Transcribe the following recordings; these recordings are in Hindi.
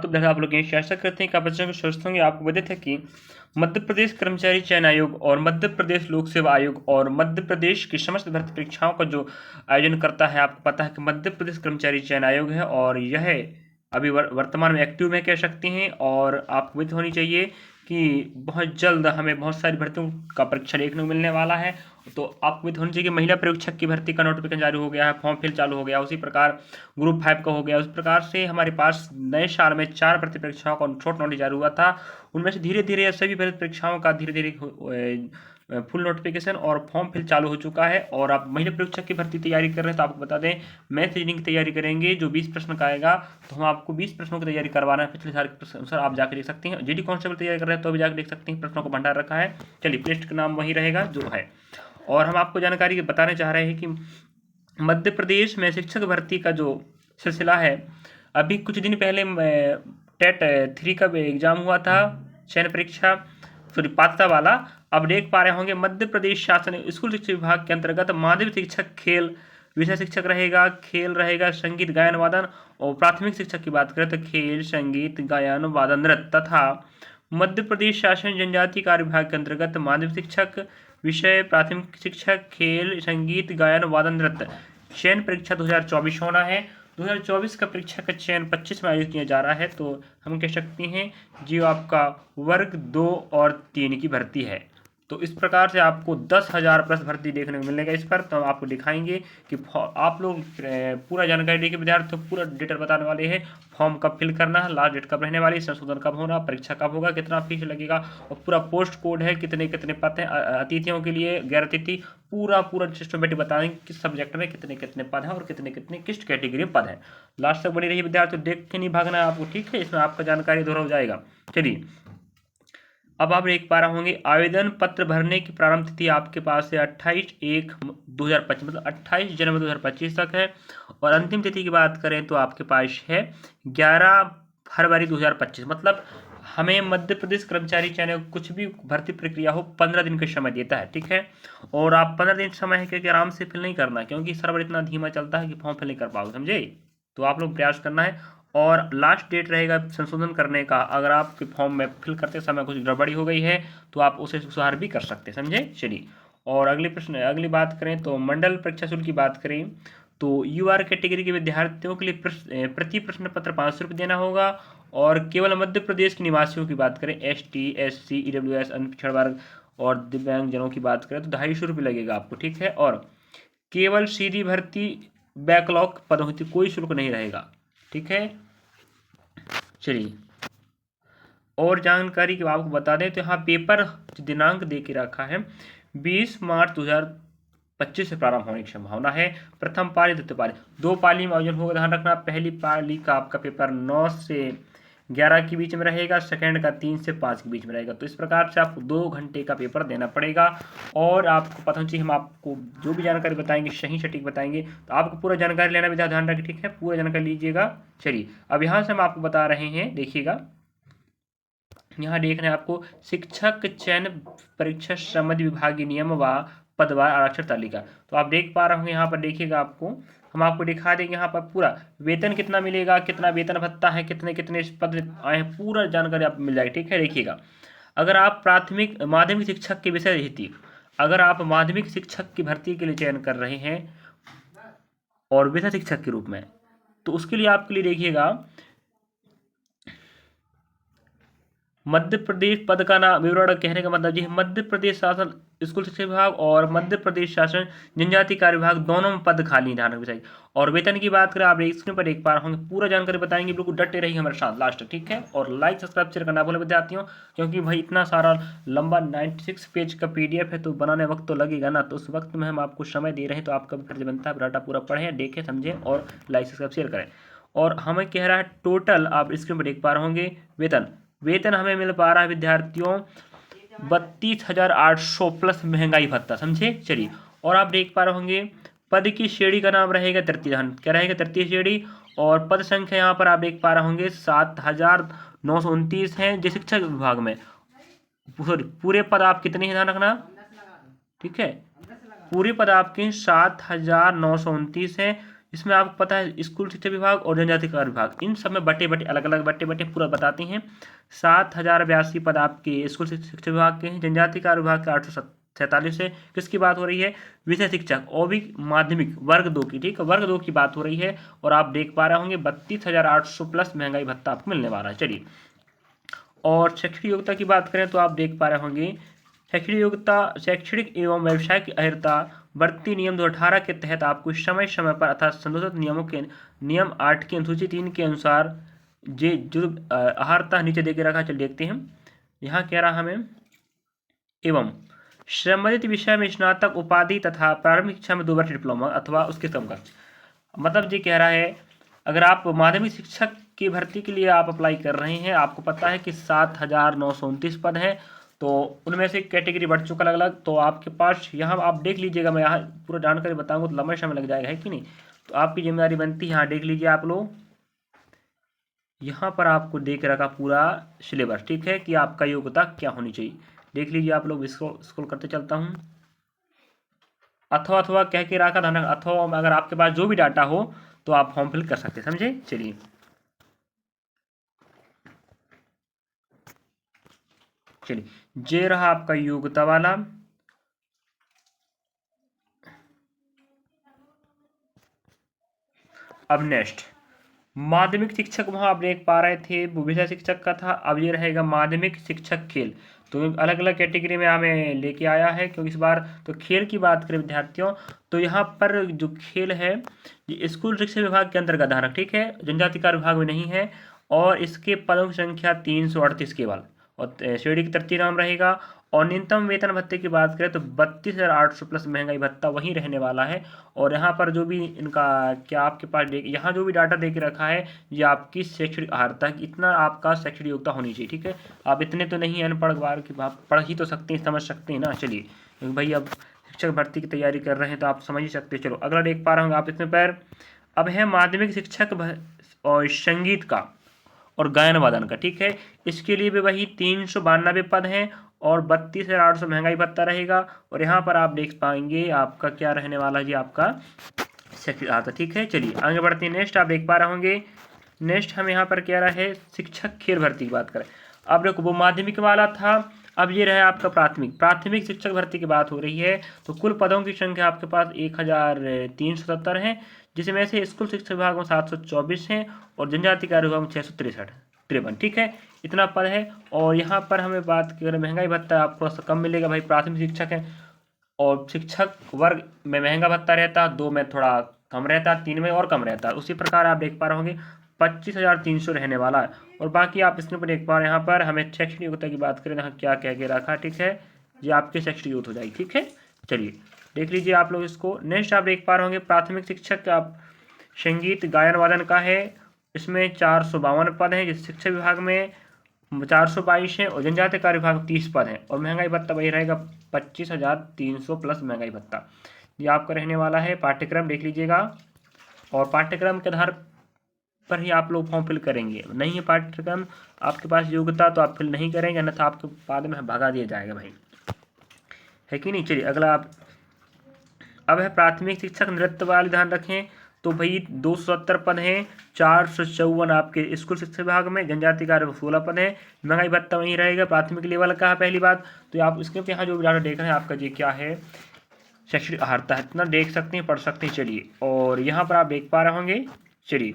तो आप लोग यही आशा करते हैं कि आप अच्छे को स्वस्थ होंगे। आपको बता दें कि मध्य प्रदेश कर्मचारी चयन आयोग और मध्य प्रदेश लोक सेवा आयोग और मध्य प्रदेश की समस्त भर्ती परीक्षाओं का जो आयोजन करता है, आपको पता है कि मध्य प्रदेश कर्मचारी चयन आयोग है और यह अभी वर्तमान में एक्टिव में कह सकते हैं। और आपको भी होनी चाहिए कि बहुत जल्द हमें बहुत सारी भर्तियों का परीक्षा देखने को मिलने वाला है। तो आपको भी होनी चाहिए कि महिला परीक्षक की भर्ती का नोटिफिकेशन जारी हो गया है, फॉर्म फिल चालू हो गया, उसी प्रकार ग्रुप 5 का हो गया। उस प्रकार से हमारे पास नए साल में 4 भर्ती परीक्षाओं का शॉर्ट नोटिस जारी हुआ था। उनमें से धीरे धीरे सभी भर्ती परीक्षाओं का धीरे धीरे फुल नोटिफिकेशन और फॉर्म फिल चालू हो चुका है। और आप महिला परीक्षक की भर्ती तैयारी कर रहे हैं तो आपको बता दें, मैथ रीजनिंग की तैयारी करेंगे जो 20 प्रश्न का आएगा, तो हम आपको 20 प्रश्नों की तैयारी करवाना है। पिछले साल के अनुसार आप जाकर देख सकते हैं। जीडी कांस्टेबल तैयारी कर रहे हैं तो भी जाकर देख सकते हैं, प्रश्नों को भंडार रखा है। चलिए, प्लेलिस्ट का नाम वही रहेगा जो है। और हम आपको जानकारी बताने चाह रहे हैं कि मध्य प्रदेश में शिक्षक भर्ती का जो सिलसिला है, अभी कुछ दिन पहले टेट 3 का एग्जाम हुआ था, चयन परीक्षा, सॉरी पात्रता वाला। अब देख पा रहे होंगे मध्य प्रदेश शासन स्कूल शिक्षा विभाग के अंतर्गत माध्यमिक शिक्षक खेल विषय शिक्षक रहेगा, खेल रहेगा, संगीत गायन वादन। और प्राथमिक शिक्षक की बात करें तो खेल, संगीत, गायन, वादन, नृत्य तथा मध्य प्रदेश शासन जनजाति कार्य विभाग के अंतर्गत माध्यमिक शिक्षक विषय, प्राथमिक शिक्षक, खेल, संगीत, गायन, वादन, नृत्य। चयन परीक्षा 2024 होना है। 2024 का परीक्षा का चयन 25 में आयोजित किया जा रहा है। तो हम कह सकते हैं जो आपका वर्ग 2 और 3 की भर्ती है। तो इस प्रकार से आपको 10,000 प्लस भर्ती देखने को मिलेगा इस पर। तो हम आपको दिखाएंगे कि आप लोग पूरा जानकारी देके विद्यार्थी पूरा डिटेल बताने वाले हैं। फॉर्म कब फिल करना है, लास्ट डेट कब रहने वाली, संशोधन कब होना, परीक्षा कब होगा, कितना फीस लगेगा, और पूरा पोस्ट कोड है, कितने कितने पद हैं अतिथियों के लिए, गैर अतिथि, पूरा सिस्टमेटिक बताएंगे किस सब्जेक्ट में कितने कितने पद हैं और कितने कितने किस कैटेगरी में पद हैं। लास्ट तक बनी रही विद्यार्थी, देख के नहीं भागना है आपको, ठीक है। इसमें आपका जानकारी दोहरा हो जाएगा। चलिए, अब आप देख पा रहे होंगे आवेदन पत्र भरने की प्रारंभ तिथि आपके पास है 28/1/2025, मतलब 28 जनवरी 2025 तक है। और अंतिम तिथि की बात करें तो आपके पास है 11 फरवरी 2025। मतलब हमें मध्य प्रदेश कर्मचारी चयन कुछ भी भर्ती प्रक्रिया हो 15 दिन का समय देता है, ठीक है। और आप 15 दिन समय है क्योंकि आराम से फिल नहीं करना, क्योंकि सर्वर इतना धीमा चलता है कि फॉर्म फिल नहीं कर पाओगे, समझे। तो आप लोग प्रयास करना है। और लास्ट डेट रहेगा संशोधन करने का। अगर आपके फॉर्म में फिल करते समय कुछ गड़बड़ी हो गई है तो आप उसे सुधार भी कर सकते हैं, समझे। चलिए, और अगली बात करें तो मंडल परीक्षा शुल्क की बात करें तो यूआर कैटेगरी के विद्यार्थियों के लिए प्रति प्रश्न पत्र 500 रुपये देना होगा। और केवल मध्य प्रदेश के निवासियों की बात करें, ST SC EWS अनपिछड़ वर्ग और दिव्यांग जनों की बात करें तो 250 रुपये लगेगा आपको, ठीक है। और केवल सीधी भर्ती बैकलॉग पदों की कोई शुल्क नहीं रहेगा, ठीक है। चलिए, और जानकारी की आपको बता दें तो यहाँ पेपर दिनांक दे के रखा है 20 मार्च 2025 से प्रारंभ होने की संभावना है। प्रथम पाली, द्वितीय पाली, 2 पाली में आयोजन होगा, ध्यान रखना। पहली पाली का आपका पेपर 9 से 11 के बीच में रहेगा, सेकंड का 3 से 5 के बीच में रहेगा। तो इस प्रकार से आपको 2 घंटे का पेपर देना पड़ेगा। और आपको पता चाहिए हम आपको जो भी जानकारी बताएंगे सही सटीक बताएंगे, तो आपको पूरा जानकारी लेना भी ध्यान रखें, ठीक है। पूरा जानकारी लीजिएगा। चलिए, अब यहाँ से हम आपको बता रहे हैं, देखिएगा, यहाँ देख रहे हैं आपको शिक्षक चयन परीक्षा संबंधी विभागीय नियम व पदवार आरक्षण तालिका। तो आप देख पा रहे होंगे, यहाँ पर देखिएगा, हम आपको दिखा देंगे यहाँ पर पूरा वेतन कितना मिलेगा, कितना वेतन भत्ता है, कितने कितने पद आए हैं, पूरा जानकारी आपको मिल जाएगी, ठीक है। देखिएगा, अगर आप माध्यमिक शिक्षक के विषय हेतु, अगर आप माध्यमिक शिक्षक की भर्ती के लिए चयन कर रहे हैं और विषय शिक्षक के रूप में, तो उसके लिए आपके लिए देखिएगा मध्य प्रदेश पद का नाम विवरण कहने का मतलब ये है, मध्य प्रदेश शासन स्कूल शिक्षा विभाग और मध्य प्रदेश शासन जनजाति कार्य विभाग दोनों में पद खाली, ध्यान रखना चाहिए। और वेतन की बात करें, आप स्क्रीन पर देख पा रहे होंगे, पूरा जानकारी बताएंगे, बिल्कुल डटे रहिए हमारे साथ लास्ट, ठीक है। और लाइक सब्सक्राइब शेयर करना भूलें विद्यार्थियों, क्योंकि भाई इतना सारा लंबा 96 पेज का PDF है तो बनाने वक्त तो लगेगा ना। तो उस वक्त में हम आपको समय दे रहे हैं, तो आपका भी फर्ज बनता है डाटा पूरा पढ़ें, देखें, समझें और लाइक सब्सक्राइब शेयर करें। और हमें कह रहा है टोटल, आप स्क्रीन पर देख पा रहे होंगे, वेतन हमें मिल पा रहा है विद्यार्थियों 32,800 प्लस महंगाई भत्ता, समझे। चलिए, और आप देख पा रहे होंगे पद की श्रेणी का नाम रहेगा तृतीय, क्या रहेगा, तृतीय श्रेणी। और पद संख्या यहाँ पर आप देख पा रहे होंगे 7,929 हैं जो शिक्षक विभाग में। सॉरी, पूरे पद आप कितने हैं, ध्यान रखना, ठीक है। पूरे पद आपके 7,929 हैं इसमें आपको पता है स्कूल शिक्षा विभाग और जनजाति कार्य विभाग, इन सब में बटे बटे अलग अलग बटे पूरा बताते हैं। 7,082 पद आपके स्कूल शिक्षा विभाग के हैं, जनजाति कार्य विभाग के 847 है। किसकी बात हो रही है? विषय शिक्षक और भी माध्यमिक वर्ग 2 की, ठीक है, वर्ग 2 की बात हो रही है। और आप देख पा रहे होंगे 32,800 प्लस महंगाई भत्ता आपको मिलने वाला है। चलिए, और शैक्षणिक योग्यता की बात करें तो आप देख पा रहे होंगे शैक्षणिक योग्यता, शैक्षणिक एवं व्यावसायिक अर्हता भर्ती नियम 2018 के तहत आपको समय समय पर अर्थात संशोधित नियमों के नियम 8 की अनुसूची 3 के अनुसार जो अर्हता नीचे दे के रखा, चल देखते हैं। यहाँ कह रहा हमें एवं संबंधित विषय में स्नातक उपाधि तथा प्रारंभिक शिक्षा में 2 वर्ष डिप्लोमा अथवा उसके समकक्ष। मतलब ये कह रहा है अगर आप माध्यमिक शिक्षक की भर्ती के लिए आप अप्लाई कर रहे हैं, आपको पता है कि 7,929 पद हैं, तो उनमें से कैटेगरी बढ़ चुका अलग अलग। तो आपके पास यहाँ आप देख लीजिएगा, मैं यहाँ पूरा जानकारी बताऊंगा तो लंबा समय लग जाएगा, है कि नहीं। तो आपकी जिम्मेदारी बनती है, यहाँ देख लीजिए आप लोग, यहाँ पर आपको देख रखा पूरा सिलेबस, ठीक है, कि आपका योग्यता क्या होनी चाहिए। देख लीजिए आप लोग, स्क्रॉल करते चलता हूँ। अथवा अथवा कह के रखा था, अथवा अगर आपके पास जो भी डाटा हो तो आप फॉर्म फिल कर सकते, समझे। चलिए, ये रहा आपका योग्यता वाला। अब नेक्स्ट माध्यमिक शिक्षक, वहाँ आप देख पा रहे थे वो विषय शिक्षक का था, अब ये रहेगा माध्यमिक शिक्षक खेल। तो अलग अलग कैटेगरी में हमें लेके आया है, क्योंकि इस बार तो खेल की बात करें विद्यार्थियों, तो यहाँ पर जो खेल है ये स्कूल शिक्षा विभाग के अंतर्गत आना, ठीक है, जनजाति कार्य विभाग में नहीं है। और इसके पदों की संख्या 338 केवल, और श्रेणी की तरतीब नाम रहेगा। और न्यूनतम वेतन भत्ते की बात करें तो 32,800 प्लस महंगाई भत्ता वहीं रहने वाला है। और यहाँ पर जो भी इनका क्या आपके पास यहाँ जो भी डाटा दे के रखा है ये आपकी शैक्षणिक अर्हता, इतना आपका शैक्षणिक योग्यता होनी चाहिए, ठीक है। आप इतने तो नहीं अनपढ़ बार की आप पढ़ ही तो सकते हैं, समझ सकते हैं ना। चलिए, क्योंकि भाई अब शिक्षक भर्ती की तैयारी कर रहे हैं तो आप समझ ही सकते हैं। चलो अगला देख पा रहे होंगे आप इसमें पर, अब है माध्यमिक शिक्षक और संगीत का और गायन वादन का, ठीक है। इसके लिए भी वही 392 पद हैं और 32,800 महंगाई भत्ता रहेगा। और यहाँ पर आप देख पाएंगे आपका क्या रहने वाला जी, आपका शैक्षिक अर्हता, ठीक है। चलिए आगे बढ़ते हैं। नेक्स्ट आप देख पा रहे होंगे, नेक्स्ट हम यहाँ पर क्या रहे, शिक्षक खेल भर्ती की बात करें। अब देखो वो माध्यमिक वाला था, अब ये रहा आपका प्राथमिक शिक्षक भर्ती की बात हो रही है। तो कुल पदों की संख्या आपके पास 1,370 है, जिसमें से स्कूल शिक्षा विभाग में 724 हैं और जनजाति कार्य विभाग में 663, ठीक है, इतना पद है। और यहाँ पर हमें बात करें महंगाई भत्ता आपको थोड़ा सा कम मिलेगा, भाई प्राथमिक शिक्षक है और शिक्षक वर्ग में महंगा भत्ता रहता, 2 में थोड़ा कम रहता, 3 में और कम रहता। उसी प्रकार आप देख पा रहे होंगे 25,300 रहने वाला है। और बाकी आप इसके ऊपर देख पा रहे हैं, यहाँ पर हमें शैक्षणिक योग्यता की बात करें यहाँ क्या कह के रखा, ठीक है, ये आपकी शैक्षणिक योग्यता हो जाएगी, ठीक है। चलिए देख लीजिए आप लोग इसको। नेक्स्ट आप देख पा रहे होंगे प्राथमिक शिक्षक आप संगीत गायन वादन का है, इसमें 452 पद हैं, जिस शिक्षा विभाग में 422 है और जनजातीय कार्य विभाग 30 पद हैं। और महंगाई भत्ता वही रहेगा 25,300 प्लस महंगाई भत्ता, ये आपका रहने वाला है। पाठ्यक्रम देख लीजिएगा, और पाठ्यक्रम के आधार पर ही आप लोग फॉर्म फिल करेंगे। नहीं है पाठ्यक्रम आपके पास योग्यता तो आप फिल नहीं करेंगे, अन्यथा आपके बाद में भगा दिया जाएगा भाई, है कि नहीं। चलिए अगला आप, अब है प्राथमिक शिक्षक नृत्य वाले, ध्यान रखें। तो भाई 270 पद हैं, 454 आपके स्कूल शिक्षा विभाग में, जनजाति कार्य में 16 पद हैं। महंगाई भत्ता वहीं रहेगा, प्राथमिक लेवल का है पहली बात। तो आप इसके यहाँ जो डाटा देख रहे हैं आपका ये क्या है, शैक्षणिक अर्हता है, इतना देख सकते हैं, पढ़ सकते हैं। चलिए, और यहाँ पर आप देख पा रहे होंगे, चलिए,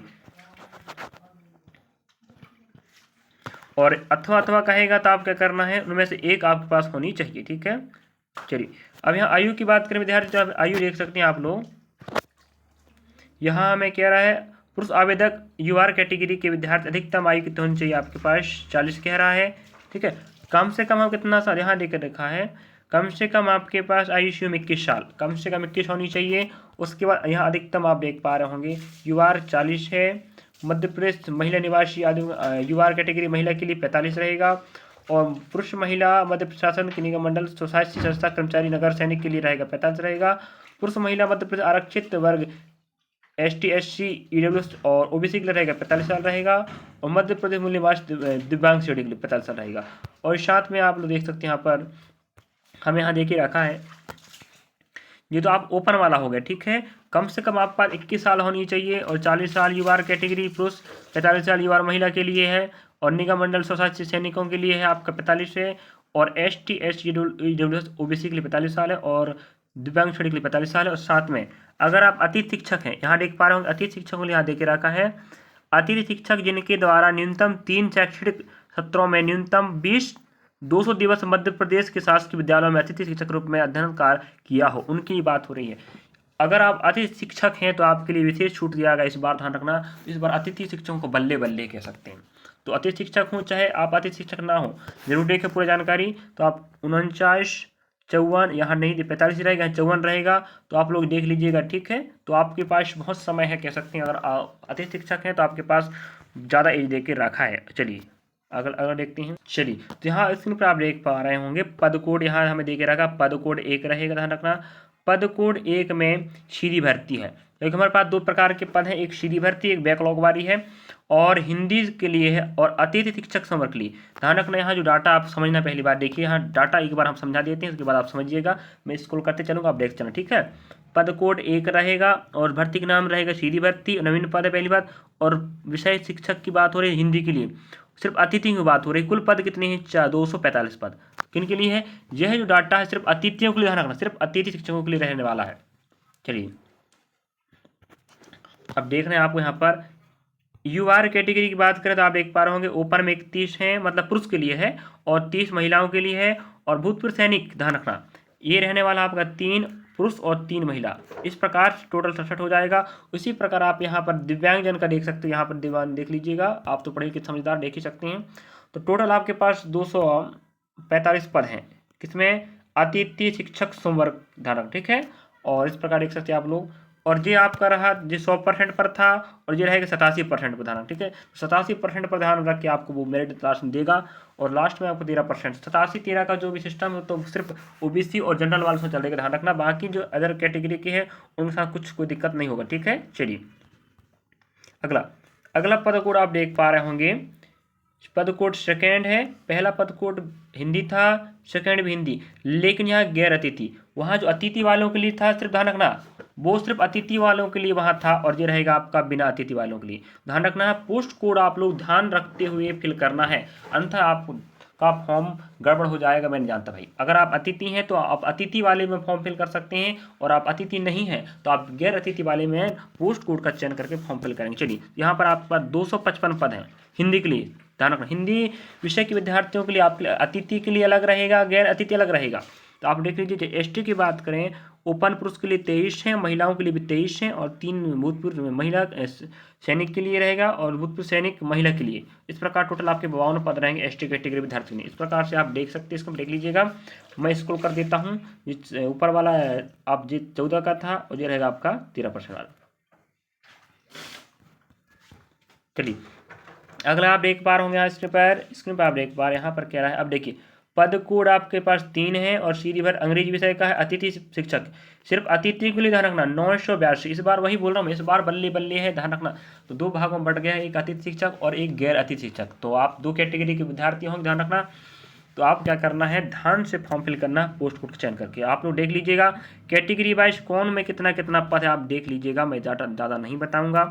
और अथवा अथवा कहेगा तो आप क्या करना है, उनमें से एक आपके पास होनी चाहिए, ठीक है। चलिए अब यहाँ आयु की बात करें विद्यार्थी, तो आयु देख सकते हैं आप लोग, यहाँ हमें कह रहा है पुरुष आवेदक यूआर कैटेगरी के विद्यार्थी अधिकतम आयु कितनी होनी चाहिए, आपके पास 40 कह रहा है, ठीक है। कम से कम हम कितना साल, यहाँ देकर रखा है कम से कम आपके पास आयु सीमा 21 साल, कम से कम 21 होनी चाहिए। उसके बाद यहाँ अधिकतम आप देख पा रहे होंगे यूआर 40 है। मध्य प्रदेश महिला निवासी यूआर कैटेगरी महिला के लिए 45 रहेगा। और पुरुष महिला मध्य प्रशासन के निगम मंडल सोसाइटी संस्था कर्मचारी नगर सैनिक के लिए रहेगा 45 रहेगा। पुरुष महिला मध्य प्रदेश आरक्षित वर्ग ST SC EWS और OBC के लिए रहेगा 45 साल रहेगा। और मध्य प्रदेश मूल निवास दिव्यांग श्रेणी के लिए 45 साल रहेगा। और साथ में आप लोग देख सकते हैं यहाँ पर हमें यहाँ देखिए रखा है ये तो आप ओपन वाला हो गया, ठीक है। कम से कम आपके पास 21 साल होनी चाहिए और 40 साल यूआर कैटेगरी पुरुष, 45 साल यूआर महिला के लिए है, और निगम मंडल स्वशासी सैनिकों के लिए है आपका 45 है, और ST SC EWS OBC के लिए 45 साल है, और दिव्यांग श्रेणी के लिए 45 साल है। और साथ में अगर आप अतिथि शिक्षक हैं, यहाँ देख पा रहे होंगे अतिथि शिक्षकों के लिए यहाँ दे के रखा है, अतिथि शिक्षक जिनके द्वारा न्यूनतम 3 शैक्षणिक सत्रों में न्यूनतम 200 दिवस मध्य प्रदेश के शासकीय विद्यालयों में अतिथि शिक्षक रूप में अध्ययन कार्य किया हो, उनकी बात हो रही है। अगर आप अतिथि शिक्षक हैं तो आपके लिए विशेष छूट दिया गया, इस बार ध्यान रखना। इस बार अतिथि शिक्षकों को बल्ले बल्ले कह सकते हैं। तो अतिथि शिक्षक हो चाहे आप अतिथि शिक्षक ना हो, जरूर देखें पूरी जानकारी। तो आप 49 54 यहाँ नहीं 45 रहेगा, यहाँ 54 रहेगा, तो आप लोग देख लीजिएगा, ठीक है। तो आपके पास बहुत समय है, कह सकते हैं। अगर अतिथि शिक्षक हैं तो आपके पास ज़्यादा एज दे के रखा है। चलिए अगर देखते हैं, चलिए तो यहाँ स्क्रीन पर आप देख पा रहे होंगे पद कोड यहाँ हमें दे के रखा, पद कोड 1 रहेगा, ध्यान रखना। पद कोड 1 में सीधी भर्ती है, क्योंकि हमारे पास 2 प्रकार के पद हैं, एक सीधी भर्ती, एक बैकलॉग वाली है, और हिंदी के लिए है और अतिथि शिक्षक संवर्ग के लिए। ध्यान रखना यहाँ जो डाटा आप समझना, पहली बार देखिए, यहाँ डाटा एक बार हम समझा देते हैं, उसके बाद आप समझिएगा। मैं स्क्रॉल करते चलूँगा, आप देखते चलना, ठीक है। पद कोड 1 रहेगा और भर्ती का नाम रहेगा सीधी भर्ती, नवीन पद है पहली बात। और विषय शिक्षक की बात हो रही है हिंदी के लिए, सिर्फ अतिथि की बात हो रही है। कुल पद कितने हैं? 245 पद। किन के लिए है? यह जो डाटा है सिर्फ अतिथियों के लिए, ध्यान रखना, सिर्फ अतिथि शिक्षकों के लिए रहने वाला है। चलिए अब देख रहे हैं आपको यहाँ पर यूआर कैटेगरी की बात करें तो आप देख पा रहे होंगे ओपन में 31 है, मतलब पुरुष के लिए है, और 30 महिलाओं के लिए है। और भूतपूर्व सैनिक, ध्यान रखना, ये रहने वाला आपका 3 पुरुष और 3 महिला, इस प्रकार टोटल 67 हो जाएगा। उसी प्रकार आप यहाँ पर दिव्यांगजन का देख सकते हो, यहाँ पर दिव्यांग देख लीजिएगा, आप तो पढ़े लिखे समझदार देख ही सकते हैं। तो टोटल आपके पास 245 पद हैं, किसमें? अतिथि शिक्षक संवर्ग, ध्यान रख, ठीक है। और इस प्रकार देख सकते हैं आप लोग। और ये आपका रहा जो 100% पर था, और ये रहेगा 87% पर, ध्यान, ठीक है। 87% पर ध्यान रख के आपको वो मेरिट लास्ट में देगा, और लास्ट में आपको 13%, 87-13 का जो भी सिस्टम है तो सिर्फ OBC और जनरल वालों से चलेगा, ध्यान रखना। बाकी जो अदर कैटेगरी के हैं उनके साथ कुछ कोई दिक्कत नहीं होगा, ठीक है। चलिए अगला अगला पद कोड आप देख पा रहे होंगे, पद कोड सेकेंड है। पहला पद कोड हिंदी था, सेकेंड भी हिंदी, लेकिन यहाँ गैर अतिथि, वहाँ जो अतिथि वालों के लिए था, सिर्फ ध्यान रखना, वो सिर्फ अतिथि वालों के लिए वहाँ था, और ये रहेगा आपका बिना अतिथि वालों के लिए। ध्यान रखना है, पोस्ट कोड आप लोग ध्यान रखते हुए फिल करना है, अन्यथा आपका फॉर्म गड़बड़ हो जाएगा। मैं नहीं जानता भाई, अगर आप अतिथि हैं तो आप अतिथि वाले में फॉर्म फिल कर सकते हैं, और आप अतिथि नहीं हैं तो आप गैर अतिथि वाले में पोस्ट कोड का चयन करके फॉर्म फिल करेंगे। चलिए यहाँ पर आपके पास 255 पद हैं हिंदी के लिए, ध्यान रखना। हिंदी विषय के विद्यार्थियों के लिए आपके अतिथि के लिए अलग रहेगा, गैर अतिथि अलग रहेगा। तो आप देख लीजिए, ST की बात करें, ओपन पुरुष के लिए 23 हैं, महिलाओं के लिए भी 23 हैं, और 3 भूतपूर्व महिला सैनिक के लिए रहेगा, और भूतपूर्व सैनिक महिला के लिए। इस प्रकार टोटल आपके 52 पद रहेंगे ST कैटेगरी विद्यार्थी में। इस प्रकार से आप देख सकते हैं, इसको देख लीजिएगा। मैं स्क्रॉल कर देता हूँ, ऊपर वाला आप जी 14 का था, और ये रहेगा आपका 13% वाला। चलिए अगला आप देख पा रहे होंगे स्क्रीन पर आप देख पा रहे हैं, यहाँ पर क्या रहा है। अब देखिए पद कोड आपके पास 3 है, और सीधी भर अंग्रेजी विषय का है, अतिथि शिक्षक, सिर्फ अतिथि के लिए, ध्यान रखना, 982। इस बार वही बोल रहा हूँ, इस बार बल्ले बल्ले है, ध्यान रखना। तो 2 भागों में बढ़ गया है, एक अतिथि शिक्षक और एक गैर अतिथि शिक्षक। तो आप 2 कैटेगरी के विद्यार्थी होंगे, ध्यान रखना। तो आप क्या करना है, ध्यान से फॉर्म फिल करना, पोस्ट कोड चयन करके। आप लोग देख लीजिएगा कैटेगरी वाइज कौन में कितना कितना पद है, आप देख लीजिएगा। मैं ज़्यादा नहीं बताऊंगा,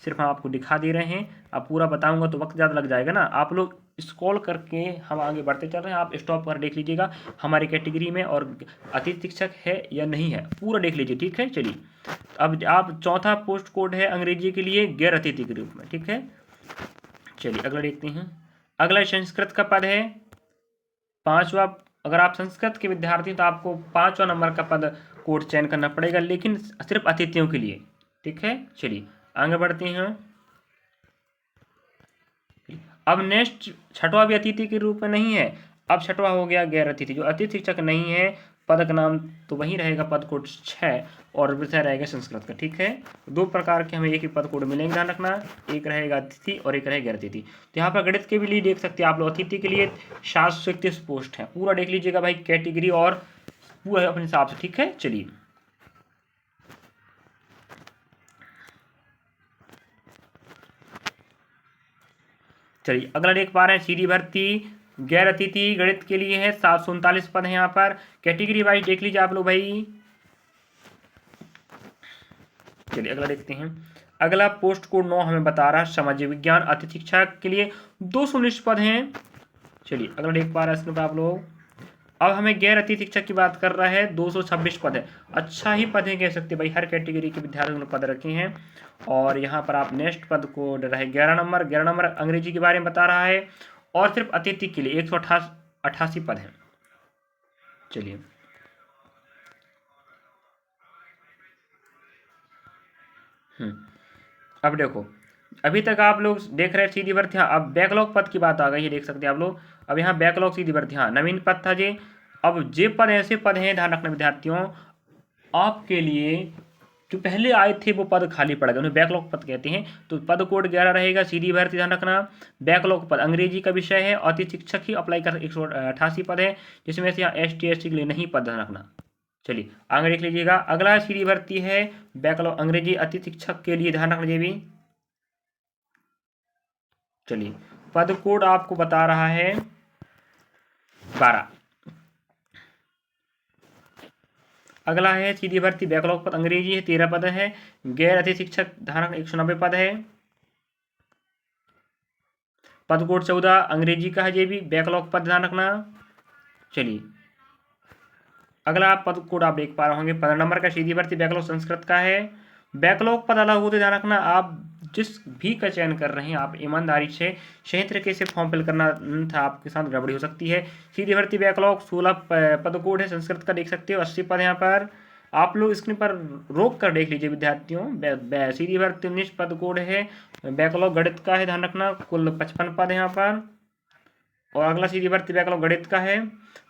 सिर्फ हम आपको दिखा दे रहे हैं। अब पूरा बताऊंगा तो वक्त ज़्यादा लग जाएगा ना। आप लोग स्क्रॉल करके हम आगे बढ़ते चल रहे हैं, आप स्टॉप कर देख लीजिएगा हमारी कैटेगरी में और अतिथि शिक्षक है या नहीं है, पूरा देख लीजिए, ठीक है। चलिए अब आप चौथा पोस्ट कोड है अंग्रेजी के लिए गैर अतिथि के रूप में, ठीक है। चलिए अगला देखते हैं। अगला संस्कृत का पद है 5वां। अगर आप संस्कृत के विद्यार्थी तो आपको 5वां नंबर का पद कोड चयन करना पड़ेगा, लेकिन सिर्फ अतिथियों के लिए, ठीक है। चलिए आगे बढ़ते हैं। अब नेक्स्ट 6वां भी अतिथि के रूप में नहीं है, अब 6वां हो गया गैर अतिथि, जो अतिथि शिक्षक नहीं है। पद का नाम तो वही रहेगा, पद कोड 6, और विषय रहेगा संस्कृत का, ठीक है। 2 प्रकार के हमें एक ही पद कोड मिलेंगे, ध्यान रखना, एक रहेगा अतिथि और एक रहेगा गैर अतिथि। तो यहाँ पर गणित के भी लिए देख सकते हैं आप लोग, अतिथि के लिए 731 पोस्ट है, पूरा देख लीजिएगा भाई कैटेगरी और पूरा अपने हिसाब से, ठीक है। चलिए अगला देख पा रहे हैं सीधी भर्ती गैर अतिथि गणित के लिए है, 739 पद है। यहाँ पर कैटेगरी वाइज देख लीजिए आप लोग भाई, चलिए अगला देखते हैं। अगला पोस्ट कोड 9 हमें बता रहा है सामाजिक विज्ञान अतिथि शिक्षा के लिए 219 पद हैं। चलिए अगला देख पा रहे हैं इसमें आप लोग। अब हमें गैर अतिथि शिक्षक की बात कर रहा है, 226 पद है। अच्छा ही पद है कह सकते भाई, हर कैटेगरी के विद्यार्थियों ने पद रखे हैं। और यहाँ पर आप नेक्स्ट पद कोड रहे 11 नंबर अंग्रेजी के बारे में बता रहा है। और सिर्फ अतिथि के लिए 188 पद हैं। चलिए अब देखो, अभी तक आप लोग देख रहे हैं सीधी भर्तियाँ, अब बैकलॉग पद की बात आ गई है, देख सकते हैं आप लोग। अब यहाँ बैकलॉग सीधी भर्तियाँ नवीन पद था जी। अब जे पद ऐसे पद हैं, ध्यान रखना विद्यार्थियों, आपके लिए जो पहले आए थे वो पद खाली पड़ गए, उन्हें बैकलॉग पद कहते हैं। तो पद कोड 11 रहेगा, सीधी भर्ती ध्यान रखना। बैकलॉग पद अंग्रेजी का विषय है, अतिथि शिक्षक ही अप्लाई कर 188 पद है, जिसमें से यहाँ ST SC के लिए नहीं पद ध्यान रखना। चलिए आगे देख लीजिएगा। अगला सीधी भर्ती है बैकलॉग अंग्रेजी अतिथि शिक्षक के लिए, ध्यान रख लीजिए भी। चलिए पद कोड आपको बता रहा है 12। अगला है सीधी भर्ती बैकलॉग पद अंग्रेजी है, 13 पद है। गैर अतिथि शिक्षक ध्यान 190 पद है। पद कोड 14 अंग्रेजी का है, ये भी बैकलॉग पद ध्यान रखना। चलिए अगला पद कोड आप देख पा रहे होंगे 15 नंबर का, सीधी भर्ती बैकलॉग संस्कृत का है। बैकलॉग पद अलग होते ध्यान रखना। आप जिस भी का चयन कर रहे हैं, आप ईमानदारी से सही तरीके से फॉर्म फिल करना था, आपके साथ गड़बड़ी हो सकती है। सीधी भर्ती बैकलॉग 16 पद कोड है, संस्कृत का देख सकते हो 80 पद यहाँ पर। आप लोग स्क्रीन पर रोक कर देख लीजिए विद्यार्थियों। सीधी भर्ती 19 पद कोड है, बैकलॉग गणित का है, ध्यान रखना। कुल 55 पद है यहाँ पर। और अगला सीधी भर्ती बैकलॉग गणित का है।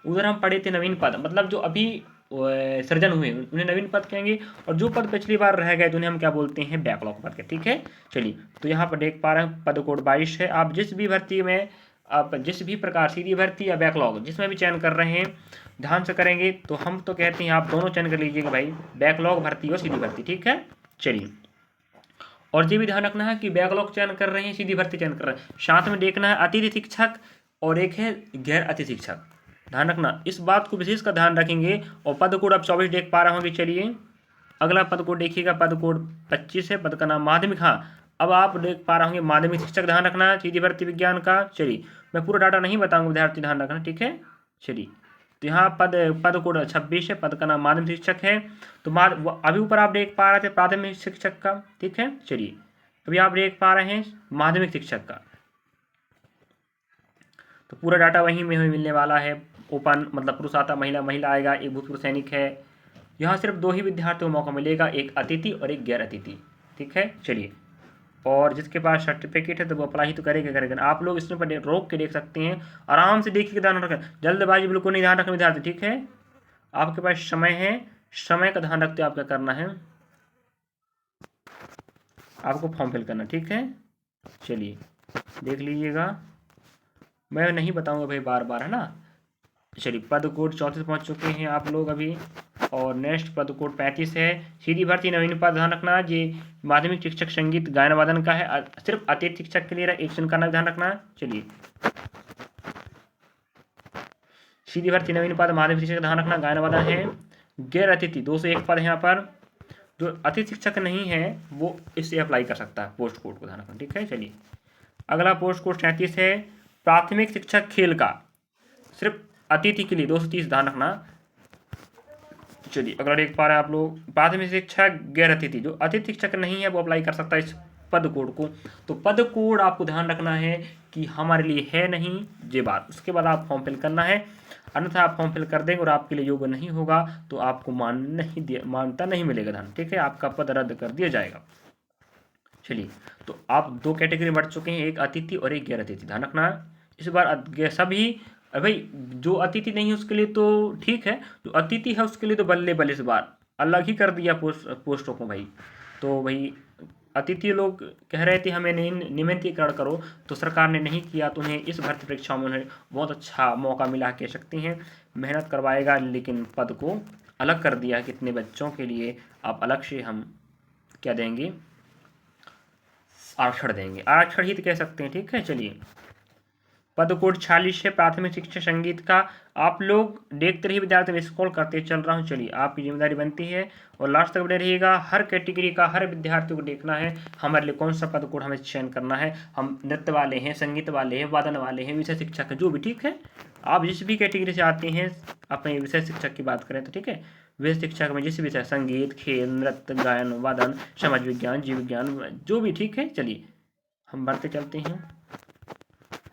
उधर हम पढ़े थे नवीन पद, मतलब जो अभी सृजन हुए उन्हें नवीन पद कहेंगे, और जो पद पिछली बार रह गए तो उन्हें हम क्या बोलते हैं, बैकलॉग पद के। ठीक है, चलिए तो यहाँ पर देख पा रहे हैं पद कोड 22 है। आप जिस भी भर्ती में, आप जिस भी प्रकार सीधी भर्ती या बैकलॉग जिसमें भी चयन कर रहे हैं, ध्यान से करेंगे तो हम तो कहते हैं आप दोनों चयन कर लीजिएगा भाई, बैकलॉग भर्ती और सीधी भर्ती। ठीक है, चलिए और ये भी ध्यान रखना है कि बैकलॉग चयन कर रहे हैं, सीधी भर्ती चयन कर रहे हैं, साथ में देखना है अतिथि शिक्षक और एक है गैर अतिथि शिक्षक, ध्यान रखना। इस बात को विशेष का ध्यान रखेंगे। और पद कोड आप 24 देख पा रहे होंगे। चलिए अगला पद कोड देखिएगा, पद कोड 25 है, पद का नाम माध्यमिक। हाँ अब आप देख पा रहे होंगे माध्यमिक शिक्षक, ध्यान रखना, सीधी भर्ती विज्ञान का। चलिए मैं पूरा डाटा नहीं बताऊंगा, विद्यार्थी ध्यान रखना। ठीक है, चलिए तो यहाँ पद कोड 26 है, पद का नाम माध्यमिक शिक्षक है। तो अभी ऊपर आप देख पा रहे थे प्राथमिक शिक्षक का। ठीक है, चलिए अभी आप देख पा रहे हैं माध्यमिक शिक्षक का। तो पूरा डाटा वहीं में हमें मिलने वाला है। ओपन मतलब पुरुष आता, महिला महिला आएगा, एक भूतपूर्व सैनिक है। यहाँ सिर्फ 2 ही विद्यार्थियों को मौका मिलेगा, एक अतिथि और एक गैर अतिथि। ठीक है, चलिए और जिसके पास सर्टिफिकेट है तो वो अप्लाई तो करेगा। आप लोग इसमें पर रोक के देख सकते हैं, आराम से देखिए, ध्यान रखें, जल्दबाजी बिल्कुल नहीं, ध्यान रखें विद्यार्थी। ठीक है, आपके पास समय है, समय का ध्यान रखते हुए आप क्या करना है, आपको फॉर्म फिल करना। ठीक है, चलिए देख लीजिएगा, मैं नहीं बताऊंगा भाई बार बार, है ना। चलिए पद कोड 34 पहुंच चुके हैं आप लोग अभी। और नेक्स्ट पद कोड 35 है, सीधी भर्ती नवीन पद, ध्यान रखना। ये माध्यमिक शिक्षक संगीत गायन वादन का है, सिर्फ अतिथि शिक्षक के लिए एक सुन करना, ध्यान रखना। चलिए सीधी भर्ती नवीन पद माध्यमिक शिक्षक, ध्यान रखना, गायन वादन है। गैर अतिथि 201 पद है यहाँ पर। जो अतिथि शिक्षक नहीं है वो इससे अप्लाई कर सकता है, पोस्ट कोड को ध्यान रखना। ठीक है, चलिए अगला पोस्ट कोड 37 है, प्राथमिक शिक्षक खेल का, सिर्फ अतिथि के लिए 230, ध्यान रखना। चलिए अगला देख पा रहे हैं आप लोग, प्राथमिक शिक्षक गैर अतिथि, जो अतिथि शिक्षक नहीं है वो अप्लाई कर सकता है इस पद कोड को। तो पद कोड आपको ध्यान रखना है कि हमारे लिए है नहीं ये बात, उसके बाद आप फॉर्म फिल करना है, अन्यथा आप फॉर्म फिल कर देंगे और आपके लिए योग्य नहीं होगा तो आपको मान्यता नहीं मिलेगा, ध्यान। ठीक है, आपका पद रद्द कर दिया जाएगा। चलिए तो आप 2 कैटेगरी बढ़ चुके हैं, एक अतिथि और एक गैर अतिथि, ध्यान रखना। इस बार सभी भाई जो अतिथि नहीं है उसके लिए तो ठीक है, जो अतिथि है उसके लिए तो बल्ले बल्ले इस बार अलग ही कर दिया पोस्टों को भाई। तो भाई अतिथि लोग कह रहे थे हमें नियमितीकरण करो, तो सरकार ने नहीं किया, तो उन्हें इस भर्ती परीक्षाओं में उन्हें बहुत अच्छा मौका मिला, कह सकते हैं। मेहनत करवाएगा लेकिन पद को अलग कर दिया, कितने बच्चों के लिए आप अलग से हम क्या देंगे, आरक्षण देंगे, आरक्षण ही तो कह सकते हैं। ठीक है, चलिए पद कोड 46 है प्राथमिक शिक्षा संगीत का। आप लोग देखते रहिए विद्यार्थी, मैं स्क्रॉल करते चल रहा हूँ। चलिए, आपकी जिम्मेदारी बनती है और लास्ट तक बने रहिएगा। हर कैटेगरी का हर विद्यार्थी को देखना है हमारे लिए कौन सा पद कोड हमें चयन करना है। हम नृत्य वाले हैं, संगीत वाले हैं, वादन वाले हैं, विषय शिक्षक है, जो भी ठीक है। आप जिस भी कैटेगरी से आते हैं, अपने विषय शिक्षक की बात करें तो ठीक है, विषय शिक्षक में जिस विषय संगीत, खेल, नृत्य, गायन, वादन, समाज विज्ञान, जीव विज्ञान, जो भी ठीक है। चलिए हम बढ़ते चलते हैं।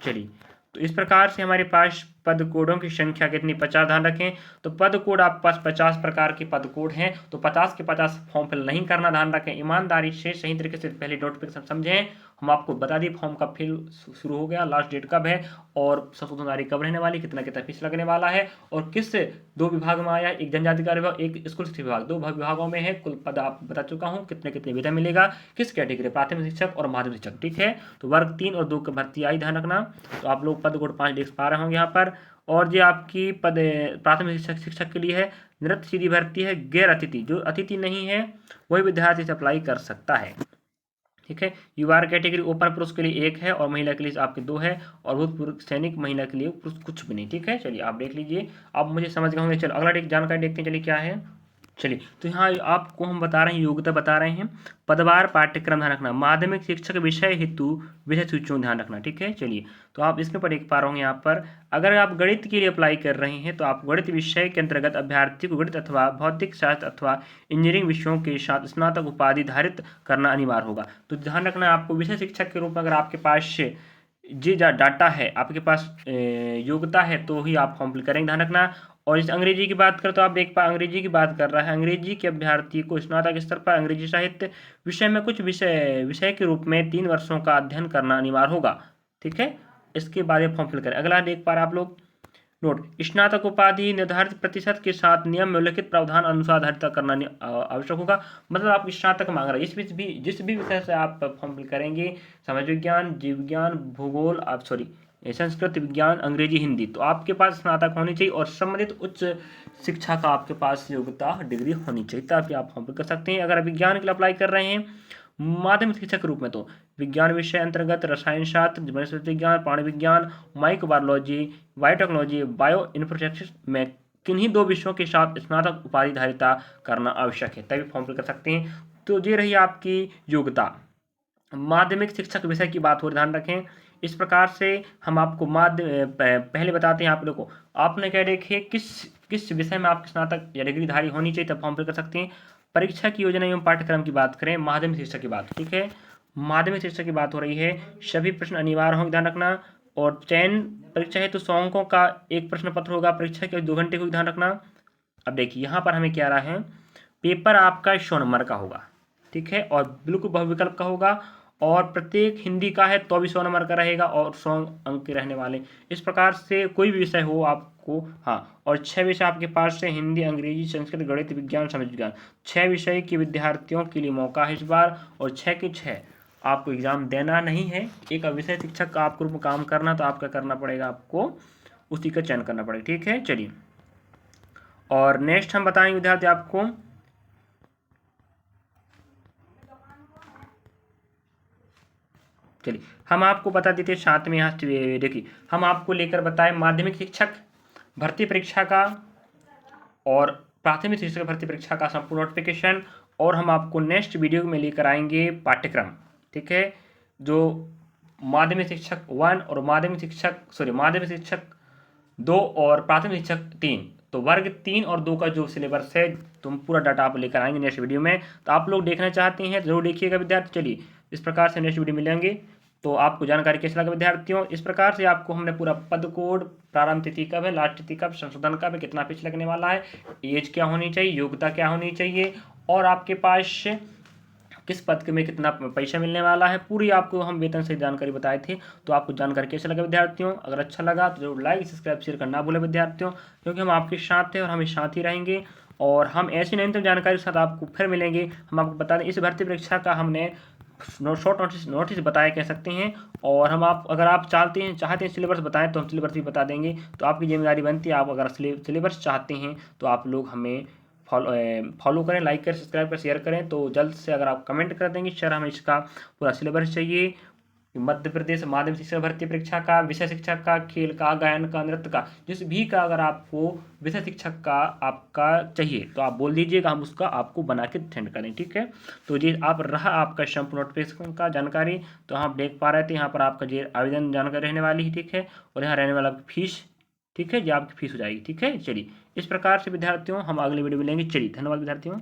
चलिए, तो इस प्रकार से हमारे पास पद कोडों की संख्या कितनी, 50। ध्यान रखें, तो पद कोड आपके पास 50 प्रकार के पद कोड हैं, तो 50 के 50 फॉर्म फिल नहीं करना। ध्यान रखें, ईमानदारी से सही तरीके से पहले नोटिफिकेशन समझें। हम आपको बता दिए फॉर्म का फिल शुरू हो गया, लास्ट डेट कब है और संशोधन तारीख कब रहने वाली, कितना कितना फीस लगने वाला है और किस 2 विभाग में आया, एक जनजाति कार्य विभाग, एक स्कूल शिक्षा विभाग, 2 विभागों में है। कुल पद आप बता चुका हूँ, कितने कितने वेतन मिलेगा, किस कैटेगरी, प्राथमिक शिक्षक और माध्यमिक शिक्षक, ठीक है। तो वर्ग 3 और 2 की भर्ती आई, ध्यान रखना। तो आप लोग पद कोड 5 देख पा रहे होंगे यहाँ पर। और ये आपकी पद प्राथमिक शिक्षक के लिए है। नृत्य सीधी भर्ती है, गैर अतिथि, जो अतिथि नहीं है वही विद्यार्थी से अप्लाई कर सकता है, ठीक है। युवा कैटेगरी ओपन पुरुष के लिए 1 है और महिला के लिए आपके 2 है और भूतपूर्व सैनिक महिला के लिए कुछ भी नहीं, ठीक है। चलिए आप देख लीजिए, आप मुझे समझ गए होंगे। चलो अगला जानकारी देखते हैं, चलिए क्या है। चलिए, तो यहाँ आपको हम बता रहे हैं, योग्यता बता रहे हैं। पदवार पाठ्यक्रम ध्यान रखना, माध्यमिक शिक्षक विषय हेतु विषय सूचियों ध्यान रखना, ठीक है। चलिए, तो आप इसमें पर देख पा रहे होंगे यहाँ पर, अगर आप गणित के लिए अप्लाई कर रहे हैं तो आप गणित विषय के अंतर्गत अभ्यर्थी को गणित अथवा भौतिक शास्त्र अथवा इंजीनियरिंग विषयों के साथ स्नातक उपाधि धारित करना अनिवार्य होगा। तो ध्यान रखना, आपको विषय शिक्षक के रूप में अगर आपके पास जी डाटा है, आपके पास योग्यता है, तो ही आप फॉर्म फिल करेंगे, ध्यान रखना। और इस अंग्रेजी की बात करें तो आप देख पा अंग्रेजी की बात कर रहा है, अंग्रेजी के अभ्यर्थी को स्नातक स्तर पर अंग्रेजी साहित्य विषय में कुछ विषय के रूप में 3 वर्षों का अध्ययन करना अनिवार्य होगा, ठीक है। इसके बाद ये फॉर्म फिल करें। अगला देख पा रहे आप लोग, नोट, स्नातक उपाधि निर्धारित प्रतिशत के साथ नियम में उल्लिखित प्रावधान अनुसार धारिता करना आवश्यक होगा। मतलब आप स्नातक मांग रहे हैं, जिस भी विषय से आप फॉर्म फिल करेंगे, समाज विज्ञान, जीव विज्ञान, भूगोल, आप संस्कृत, विज्ञान, अंग्रेजी, हिंदी, तो आपके पास स्नातक होनी चाहिए और संबंधित उच्च शिक्षा का आपके पास योग्यता डिग्री होनी चाहिए, तभी आप फॉर्म फिल कर सकते हैं। अगर विज्ञान के लिए अप्लाई कर रहे हैं माध्यमिक शिक्षक के रूप में, तो विज्ञान विषय अंतर्गत रसायन शास्त्र, वनस्पति विज्ञान, प्राणी विज्ञान, माइक्रोबायोलॉजी, बायोटेक्नोलॉजी, बायो इन्फोटेक्निक्स में किन्हीं 2 विषयों के साथ स्नातक उपाधि धारिता करना आवश्यक है, तभी फॉर्म फिल कर सकते हैं। तो ये रही आपकी योग्यता। माध्यमिक शिक्षक विषय की बात हो, ध्यान रखें। इस प्रकार से हम आपको पहले बताते हैं आप लोगों को, आपने क्या देखे किस विषय में आपकी स्नातक या डिग्रीधारी होनी चाहिए, तब फॉर्म फिल कर सकते हैं। परीक्षा की योजना एवं पाठ्यक्रम की बात करें, माध्यमिक शिक्षा की बात, ठीक है, माध्यमिक शिक्षा की बात हो रही है। सभी प्रश्न अनिवार्य होंगे, ध्यान रखना। और चयन परीक्षा है तो 100 अंकों का एक प्रश्न पत्र होगा, परीक्षा के 2 घंटे को ध्यान रखना। अब देखिए यहाँ पर हमें क्या रहा है, पेपर आपका 100 नंबर का होगा, ठीक है, और बिल्कुल बहुविकल्प का होगा। और प्रत्येक हिंदी का है तो भी 100 नंबर का रहेगा और 100 अंक के रहने वाले। इस प्रकार से कोई भी विषय हो आपको, हाँ, और 6 विषय आपके पास से हिंदी, अंग्रेजी, संस्कृत, गणित, विज्ञान, समाज विज्ञान, 6 विषय के विद्यार्थियों के लिए मौका है इस बार, और 6 के 6 आपको एग्जाम देना नहीं है। एक विषय शिक्षक का आपको रूप में काम करना, तो आपका करना पड़ेगा, आपको उसी का चयन करना पड़ेगा, ठीक है। चलिए, और नेक्स्ट हम बताएंगे विद्यार्थी आपको, चलिए हम आपको बता देते हैं साथ में। यहाँ देखिए, हम आपको लेकर बताएं माध्यमिक शिक्षक भर्ती परीक्षा का और प्राथमिक शिक्षक भर्ती परीक्षा का संपूर्ण नोटिफिकेशन, और हम आपको नेक्स्ट वीडियो में लेकर आएंगे पाठ्यक्रम, ठीक है। जो माध्यमिक शिक्षक 1 और माध्यमिक शिक्षक 2 और प्राथमिक शिक्षक 3, तो वर्ग 3 और 2 का जो सिलेबस है, तुम पूरा डाटा आप लेकर आएंगे नेक्स्ट वीडियो में। तो आप लोग देखना चाहते हैं जरूर देखिएगा विद्यार्थी। चलिए, इस प्रकार से नेक्स्ट वीडियो मिलेंगे। तो आपको जानकारी कैसे लगा विद्यार्थियों, इस प्रकार से आपको हमने पूरा पद कोड, प्रारंभ तिथि कब है, लास्ट तिथि कब, संशोधन कब है, कितना फीस लगने वाला है, एज क्या होनी चाहिए, योग्यता क्या होनी चाहिए, और आपके पास किस पद में कितना पैसा मिलने वाला है, पूरी आपको हम वेतन से जानकारी बताए थे। तो आपको जानकारी कैसा लगा विद्यार्थियों, अगर अच्छा लगा तो जरूर लाइक, सब्सक्राइब, शेयर करना ना भूलें विद्यार्थियों, क्योंकि हम आपके साथ हैं और हम साथ ही रहेंगे। और हम ऐसी नवीनतम जानकारी के साथ आपको फिर मिलेंगे। हम आपको बता दें, इस भर्ती परीक्षा का हमने शॉर्ट नोटिस बताया कह सकते हैं। और हम अगर आप चाहते हैं सिलेबस बताएं तो हम सिलेबस भी बता देंगे। तो आपकी जिम्मेदारी बनती है, आप अगर सिलेबस चाहते हैं तो आप लोग हमें फॉलो करें, लाइक करें, सब्सक्राइब करें, शेयर करें। तो जल्द से अगर आप कमेंट कर देंगे सर हमें इसका पूरा सिलेबस चाहिए, मध्य प्रदेश माध्यमिक शिक्षक भर्ती परीक्षा का, विषय शिक्षक का, खेल का, गायन का, नृत्य का, जिस भी का अगर आपको विषय शिक्षक का आपका चाहिए तो आप बोल दीजिएगा, हम उसका आपको बना के सेंड करें, ठीक है। तो ये आप रहा आपका संपूर्ण नोटिफिकेशन का जानकारी। तो आप देख पा रहे थे यहाँ पर आपका ये आवेदन जानकारी रहने वाली है, ठीक है। और यहाँ रहने वाला फीस, ठीक है, ये आपकी फीस हो जाएगी, ठीक है। चलिए, इस प्रकार से विद्यार्थियों हम अगले वीडियो में लेंगे। चलिए, धन्यवाद विद्यार्थियों।